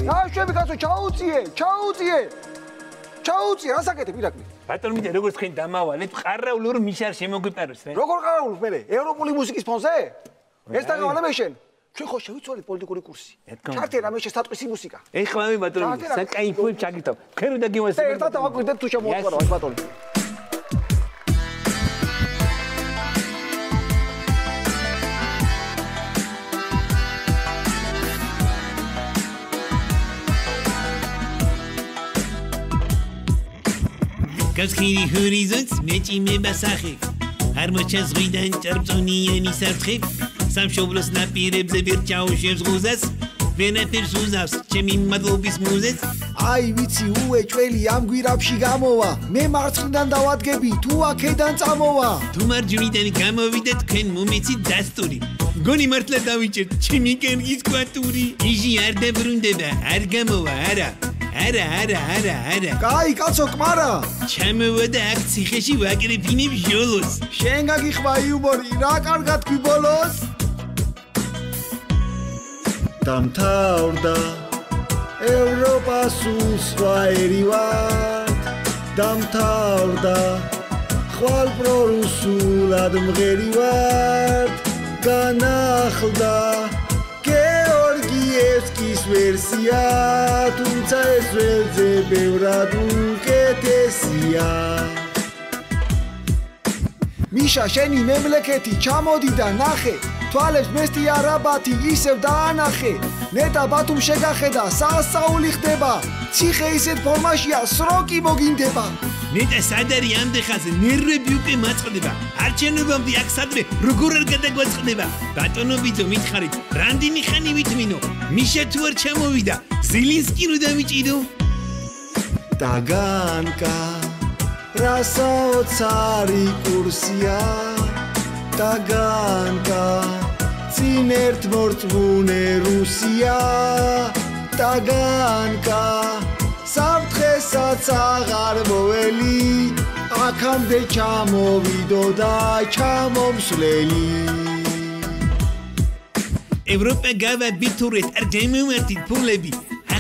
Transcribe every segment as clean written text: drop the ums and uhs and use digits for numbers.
Rașebi ca să ჩაუწიე, რა საკეთებ ირაკლი? ბატონო მიდე როგორც თქვენ დამავალეთ, ყარაულურ მიშარ შემოგვიპაროს რა. როგორ ყარაულს მე? ევროპული მუსიკის ფონზე? ეს დაგავალე მე შენ. ჩვენ ხო შევიცვალეთ პოლიტიკური კურსი. ჩართე რამე შესატყვისი მუსიკა. ეხლა მე ბატონო, საკაიფო ჩაგიტავ. თქვენ უნდა გიმოსწრებთ. ერთად დავაკვირდეთ თუ შემოუყვარო აი ბატონო. Გასხირი ჰორიზონტს მეჭიმება სახე არ მოჩანს ზღვიდან ჭარბწონიანი საფრთხე სამშობლოს ნაპირებზე ვერ ჩაუშვებს ღუზას ვენაფერს უზავს ჩემი მადლობის მუზეს აი ვიცი უეჭველი ამ გვირაბში გამოვა მე მარცხნიდან დავადგები თუ აქედან წამოვა თუ მარჯვნიდან გამოვიდეთ თქვენ მომეცით დასტური გონი მართლა დავიჭერთ ჩემი კენგის კვატური იჟი არ დაბრუნდება არ გამოვა არა. კაი, კაცო, კმარა. ჩამოვიდა აქ ციხეში ვაკრეფინებ ჟოლოს. შენ გაგიხვა იუმორი, რა კარგად გვიბოლოს. დამთავრდა ევროპას უსვაერი ვარ. დამთავრდა ხვალ პრორუსულად მღერი ვარ. განახლდა Evskis versiya, თუმცა ეს ველზე ბევრად უკეთესია. მიშა შენი მემლეკეთი ჩამოდი და ნახე, თვალებს მესტი არაბათი ისევ დაანახე. ნეტა ბათუმ შეგახედა, სასაული ხდება, ციხე ისეთ ფორმაშია, სროკი მოგინდება. ნეტა სადარი ამდეხაზე ნერვები უკვე მაწყდება. არჩენობამდე აქ სადმე როგორ არ გადაგვაწყდება. ბატონო ბიძო მითხარით, რამდენი ხანი ვითმინო? მიშა თუ არ ჩამოვიდა, ზელინსკი რო დამიჭიდო. დაგანკა, რასაოცარი კურსია. დაგანკა, წინ ერთ მორწმუნე რუსია. დაგანკა, საფრთხესაც აღარ მოველი, აქამდე ჩამოვიდო და ჩამომსვლელი. ევროპა გავა ბითურეთ არ გამოვართით ფულები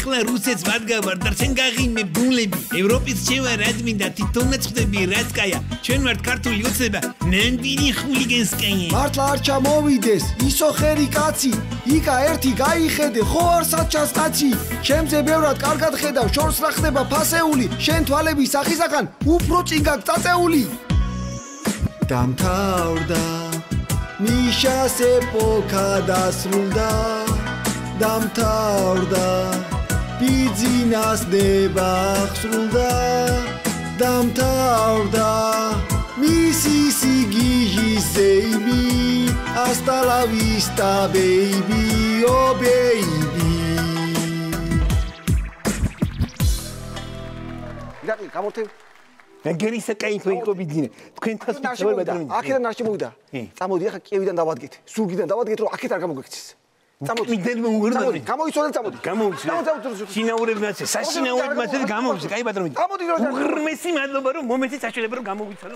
ახლა რუსეთს ვადგავარ და შენ გაღიმე ბუნლები ევროპის შევა რადმინდა თვითონაც ხდები რასკაია ჩვენ ვართ ქართული ოცნება ნამდვილი ხულიგანსკაია მართლა არ ჩამოვიდეს ისო ხერი კაცი იკა ერთი გაიხედე ხო არ საჩას კაცი ჩემზე ბევრად კარგად ხედავ შორს რა ხდება ფასეული შენ თვალების სახისაგან უფრო წინ გაგწაწეული დამთავრდა მიშას ეპოქა დასრულდა დამთავრდა ბიძინას ნება ხსრულდა დამთავრდა მისი სიგიჟის ზეიმი hasta la vista baby oh baby ირაკლი გამორთე ნაგერი საკაიფო იყო ბიძინე თქვენთან შევედა აქედან ნაში მოვიდა წამოდი ახლა კიევიდან დავადგეთ სურგიდან დავადგეთ რომ აქეთ არ გამოგექცეს წამოდი მიდენ მოურდა გამოიცვალე წამოდი გამოიცვალე შინაურებმაც საშინაურებმაც გამოვიცე კაი ბატონო წამოდი რომ უღრმესი მადლობა რომ მომეცით საშუალება რომ გამოვიცვალე